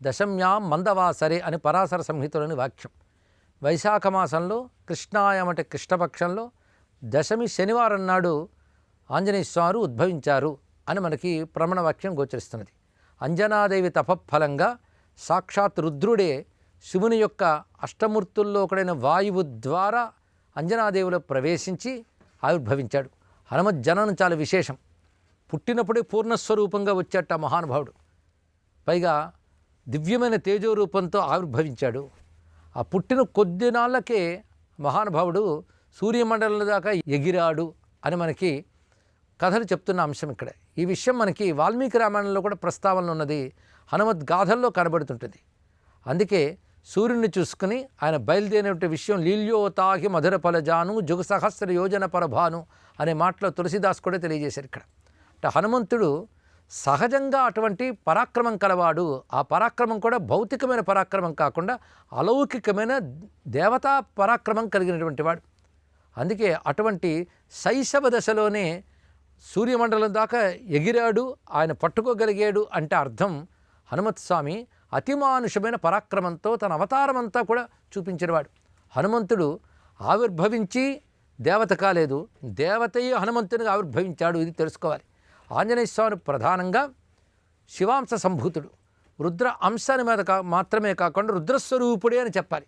దశమ్యాం మందవాసరే అని పరాశర సంహితలోని వాక్యం. వైశాఖ మాసంలో కృష్ణాయం అంటే కృష్ణపక్షంలో దశమి శనివారం నాడు ఆంజనేయ స్వామి ఉద్భవించారు అని మనకి ప్రమాణ వాక్యం గోచరిస్తున్నది. అంజనాదేవి తపఫలంగా సాక్షాత్ రుద్రుడే శివుని యొక్క అష్టమూర్తుల్లో ఒకడైన వాయువు ద్వారా అంజనాదేవిలో ప్రవేశించి ఆవిర్భవించాడు. హనుమత్ జననం చాలా విశేషం. పుట్టినప్పుడే పూర్ణస్వరూపంగా వచ్చేట మహానుభావుడు. పైగా దివ్యమైన తేజోరూపంతో ఆవిర్భవించాడు. ఆ పుట్టిన కొద్ది నాళ్ళకే మహానుభావుడు సూర్యమండలం దాకా ఎగిరాడు అని మనకి కథలు చెప్తున్న అంశం ఇక్కడ. ఈ విషయం మనకి వాల్మీకి రామాయణంలో కూడా ప్రస్తావనలో ఉన్నది, హనుమద్ గాథల్లో కనబడుతుంటుంది. అందుకే సూర్యుడిని చూసుకుని ఆయన బయలుదేరిన విషయం లీల్యోతాహి మధుర ఫలజాను జుగ సహస్ర యోజన పరభాను అనే మాటలో తులసిదాస్ కూడా తెలియజేశారు ఇక్కడ. అంటే హనుమంతుడు సహజంగా అటువంటి పరాక్రమం కలవాడు. ఆ పరాక్రమం కూడా భౌతికమైన పరాక్రమం కాకుండా అలౌకికమైన దేవతా పరాక్రమం కలిగినటువంటి వాడు. అందుకే అటువంటి శైశవ దశలోనే సూర్యమండలం దాకా ఎగిరాడు, ఆయన పట్టుకోగలిగాడు అంటే అర్థం హనుమత్ స్వామి అతిమానుషమైన పరాక్రమంతో తన అవతారమంతా కూడా చూపించినవాడు. హనుమంతుడు ఆవిర్భవించి దేవత కాలేదు, దేవతయే హనుమంతునిగా ఆవిర్భవించాడు. ఇది తెలుసుకోవాలి. ఆంజనేయ స్వామి ప్రధానంగా శివాంశ సంభూతుడు, రుద్ర అంశాన్ని మీద మాత్రమే కాకుండా రుద్రస్వరూపుడే అని చెప్పాలి.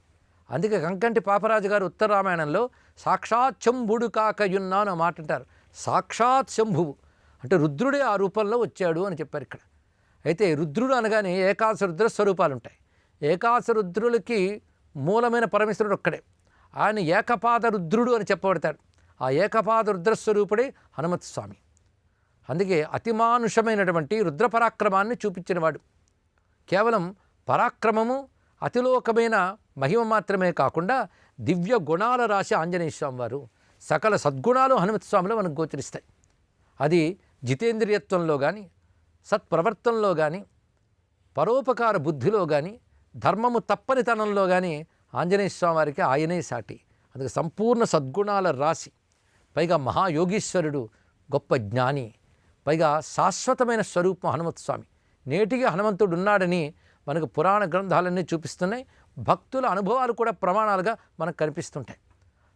అందుకే కంకంటి పాపరాజు గారు ఉత్తర రామాయణంలో సాక్షాత్ శంభుడు కాకయున్నా అని మాట అంటారు. సాక్షాత్ శంభువు అంటే రుద్రుడే ఆ రూపంలో వచ్చాడు అని చెప్పారు ఇక్కడ. అయితే రుద్రుడు అనగానే ఏకాదశ రుద్ర స్వరూపాలు ఉంటాయి. ఏకాదశ రుద్రులకి మూలమైన పరమేశ్వరుడు ఒక్కడే. ఆయన ఏకపాద రుద్రుడు అని చెప్పబడతాడు. ఆ ఏకపాద రుద్రస్వరూపుడే హనుమత్ స్వామి. అందుకే అతిమానుషమైనటువంటి రుద్ర పరాక్రమాన్ని చూపించినవాడు. కేవలం పరాక్రమము అతిలోకమైన మహిమ మాత్రమే కాకుండా దివ్య గుణాల రాశి ఆంజనేయ స్వామి వారు. సకల సద్గుణాలు హనుమత్ స్వామిలో మనకు గోచరిస్తాయి. అది జితేంద్రియత్వంలో కానీ, సత్ప్రవర్తనలో కానీ, పరోపకార బుద్ధిలో కానీ, ధర్మము తప్పనితనంలో కానీ ఆంజనేయ స్వామి వారికి ఆయనే సాటి. అందుకే సంపూర్ణ సద్గుణాల రాశి, పైగా మహాయోగీశ్వరుడు, గొప్ప జ్ఞాని, పైగా శాశ్వతమైన స్వరూపం హనుమత్ స్వామి. నేటికి హనుమంతుడు ఉన్నాడని మనకు పురాణ గ్రంథాలన్నీ చూపిస్తున్నాయి. భక్తుల అనుభవాలు కూడా ప్రమాణాలుగా మనకు కనిపిస్తుంటాయి.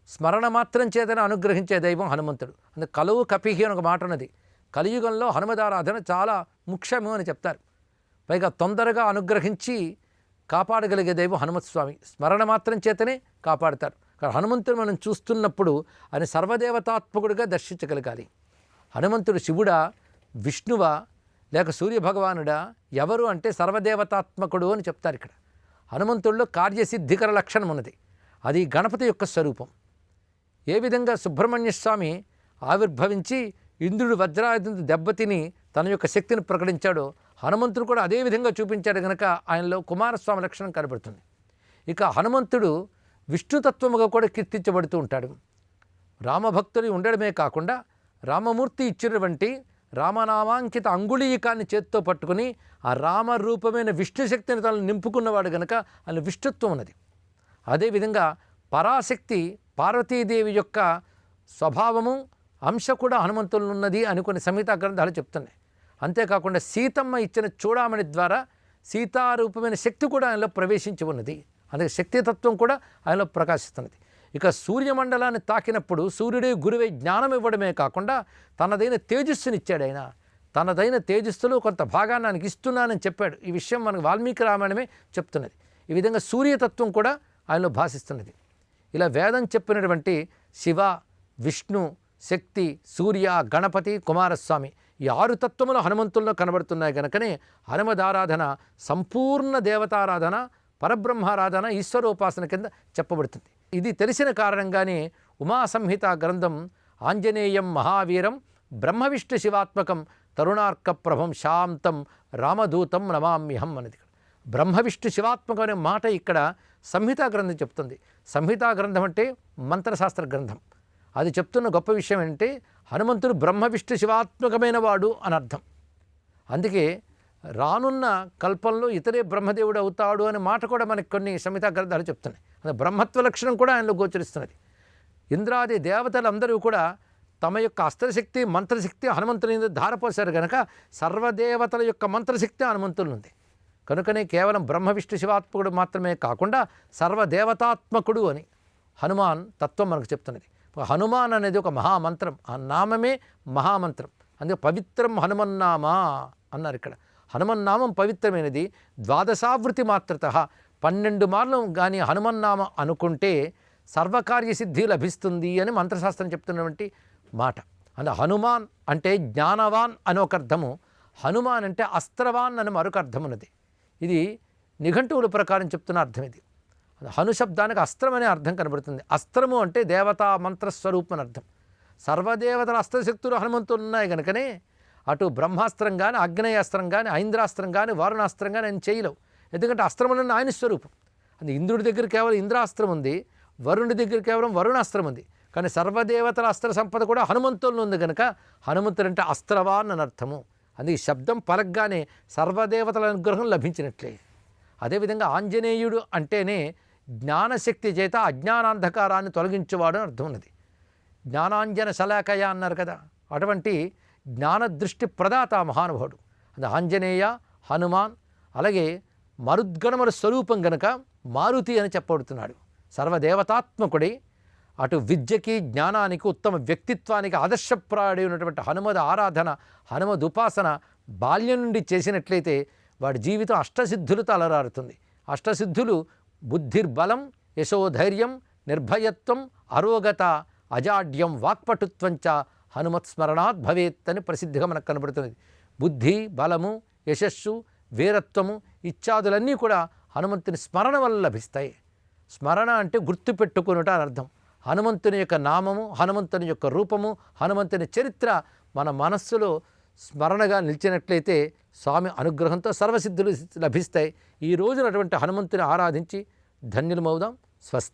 స్మరణ మాత్రం చేతనే అనుగ్రహించే దైవం హనుమంతుడు. అందుకే కలువు కపిహి అని ఒక మాట ఉన్నది. కలియుగంలో హనుమదారాధన చాలా ముఖ్యము అని చెప్తారు. పైగా తొందరగా అనుగ్రహించి కాపాడగలిగే దైవం హనుమత్ స్వామి. స్మరణ మాత్రం చేతనే కాపాడతారు. కానీ హనుమంతుడు మనం చూస్తున్నప్పుడు ఆయన సర్వదేవతాత్మకుడిగా దర్శించగలగాలి. హనుమంతుడు శివుడా, విష్ణువా, లేక సూర్యభగవానుడా, ఎవరు అంటే సర్వదేవతాత్మకుడు అని చెప్తారు ఇక్కడ. హనుమంతుడిలో కార్యసిద్ధికర లక్షణం ఉన్నది. అది గణపతి యొక్క స్వరూపం. ఏ విధంగా సుబ్రహ్మణ్య స్వామి ఆవిర్భవించి ఇంద్రుడు వజ్రాయుధంతో దెబ్బతిని తన యొక్క శక్తిని ప్రకటించాడో, హనుమంతుడు కూడా అదే విధంగా చూపించాడు కనుక ఆయనలో కుమారస్వామి లక్షణం కనబడుతుంది. ఇక హనుమంతుడు విష్ణుతత్వముగా కూడా కీర్తించబడుతూ ఉంటాడు. రామభక్తులు ఉండడమే కాకుండా రామమూర్తి ఇచ్చినటువంటి రామనామాంకిత అంగుళీకాన్ని చేత్తో పట్టుకుని ఆ రామరూపమైన విష్ణుశక్తిని తనను నింపుకున్నవాడు కనుక ఆయన విష్ణుత్వం ఉన్నది. అదేవిధంగా పరాశక్తి పార్వతీదేవి యొక్క స్వభావము అంశ కూడా హనుమంతులు ఉన్నది అని కొన్ని సంహితా గ్రంథాలు చెప్తున్నాయి. అంతేకాకుండా సీతమ్మ ఇచ్చిన చూడామణి ద్వారా సీతారూపమైన శక్తి కూడా ఆయనలో ప్రవేశించి ఉన్నది. అందుకే శక్తితత్వం కూడా ఆయనలో ప్రకాశిస్తున్నది. ఇక సూర్యమండలాన్ని తాకినప్పుడు సూర్యుడే గురువై జ్ఞానం ఇవ్వడమే కాకుండా తనదైన తేజస్సునిచ్చాడు. ఆయన తనదైన తేజస్సులో కొంత భాగాన్ని ఆయనకి ఇస్తున్నానని చెప్పాడు. ఈ విషయం మనకు వాల్మీకి రామాయణమే చెప్తున్నది. ఈ విధంగా సూర్యతత్వం కూడా ఆయనలో భాషిస్తున్నది. ఇలా వేదం చెప్పినటువంటి శివ, విష్ణు, శక్తి, సూర్య, గణపతి, కుమారస్వామి ఈ 6 తత్వములు హనుమంతుల్లో కనబడుతున్నాయి కనుకనే హనుమదారాధన సంపూర్ణ దేవతారాధన, పరబ్రహ్మారాధన, ఈశ్వరోపాసన కింద చెప్పబడుతుంది. ఇది తెలిసిన కారణంగానే ఉమాసంహిత గ్రంథం ఆంజనేయం మహావీరం బ్రహ్మ విష్ణు శివాత్మకం తరుణార్క ప్రభం శాంతం రామదూతం నమామ్యహం అనేది. బ్రహ్మ విష్ణు శివాత్మకం అనే మాట ఇక్కడ సంహితా గ్రంథం చెప్తుంది. సంహితా గ్రంథం అంటే మంత్రశాస్త్ర గ్రంథం. అది చెప్తున్న గొప్ప విషయం ఏంటంటే హనుమంతుడు బ్రహ్మ విష్ణు శివాత్మకమైన వాడు అని అర్థం. అందుకే రానున్న కల్పంలో ఇతరే బ్రహ్మదేవుడు అవుతాడు అనే మాట కూడా మనకి కొన్ని సంహితా గ్రంథాలు చెప్తున్నాయి. అది బ్రహ్మత్వ లక్షణం కూడా ఆయనలో గోచరిస్తున్నది. ఇంద్రాది దేవతలందరూ కూడా తమ యొక్క అస్త్రశక్తి, మంత్రశక్తి హనుమంతుని ధారపోశారు కనుక సర్వదేవతల యొక్క మంత్రశక్తి హనుమంతులు ఉంది. కనుకనే కేవలం బ్రహ్మ విష్ణు శివాత్మకుడు మాత్రమే కాకుండా సర్వదేవతాత్మకుడు అని హనుమాన్ తత్వం మనకు చెప్తున్నది. హనుమాన్ అనేది ఒక మహామంత్రం, ఆ నామమే మహామంత్రం. అందుకే పవిత్రం హనుమన్నామా అన్నారు ఇక్కడ. హనుమన్నామం పవిత్రమైనది. ద్వాదశావృతి మాత్రత 12 మార్లు కానీ హనుమన్నామం అనుకుంటే సర్వకార్యసిద్ధి లభిస్తుంది అని మంత్రశాస్త్రం చెప్తున్నటువంటి మాట. అంటే హనుమాన్ అంటే జ్ఞానవాన్ అని ఒక అర్థము, హనుమాన్ అంటే అస్త్రవాన్ అని మరొక అర్థం ఉన్నది. ఇది నిఘంటువుల ప్రకారం చెప్తున్న అర్థం ఇది. హను శబ్దానికి అస్త్రం అనే అర్థం కనబడుతుంది. అస్త్రము అంటే దేవతా మంత్రస్వరూపం అని అర్థం. సర్వదేవతల అస్త్రశక్తులు హనుమంతులు ఉన్నాయి కనుకనే అటు బ్రహ్మాస్త్రం కానీ, ఆగ్నేయాస్త్రం కానీ, ఐంద్రాస్త్రం కానీ, వారుణాస్త్రం కానీ ఆయన చేయలేవు. ఎందుకంటే అస్త్రములన్న ఆయన స్వరూపం. అది ఇంద్రుడి దగ్గర కేవలం ఇంద్రాస్త్రం ఉంది, వరుణుడి దగ్గర కేవలం వరుణాస్త్రం ఉంది. కానీ సర్వదేవతల అస్త్ర సంపద కూడా హనుమంతుల్లో ఉంది కనుక హనుమంతుడు అంటే అస్త్రవాన్ అని అర్థము. అది శబ్దం పలగ్గానే సర్వదేవతల అనుగ్రహం లభించినట్లే. అదేవిధంగా ఆంజనేయుడు అంటేనే జ్ఞానశక్తి చేత అజ్ఞానాంధకారాన్ని తొలగించేవాడు అని అర్థం ఉన్నది. జ్ఞానాంజన శలాకయ అన్నారు కదా, అటువంటి జ్ఞానదృష్టి ప్రదాత మహానుభావుడు. అది ఆంజనేయ, హనుమాన్. అలాగే మరుద్గణముల స్వరూపం గనక మారుతి అని చెప్పబడుతున్నాడు. సర్వదేవతాత్మకుడి అటు విద్యకి, జ్ఞానానికి, ఉత్తమ వ్యక్తిత్వానికి ఆదర్శప్రాయుడై ఉన్నటువంటి హనుమద్ ఆరాధన, హనుమద్ ఉపాసన బాల్యం నుండి చేసినట్లయితే వాడి జీవితం అష్టసిద్ధులతో అలరారుతుంది. అష్టసిద్ధులు బుద్ధిర్బలం, యశోధైర్యం, నిర్భయత్వం, అరోగత, అజాడ్యం, వాక్పటుత్వంచ హనుమత్స్మరణాత్ భవేత్ అని ప్రసిద్ధిగా మనకు కనబడుతున్నది. బుద్ధి, బలము, యశస్సు, వీరత్వము ఇత్యాదులన్నీ కూడా హనుమంతుని స్మరణ వల్ల లభిస్తాయి. స్మరణ అంటే గుర్తుపెట్టుకునుట అని అర్థం. హనుమంతుని యొక్క నామము, హనుమంతుని యొక్క రూపము, హనుమంతుని చరిత్ర మన మనస్సులో స్మరణగా నిలిచినట్లయితే స్వామి అనుగ్రహంతో సర్వసిద్ధులు లభిస్తాయి. ఈ రోజున అటువంటి హనుమంతుని ఆరాధించి ధన్యులమవుదాం. స్వస్తి.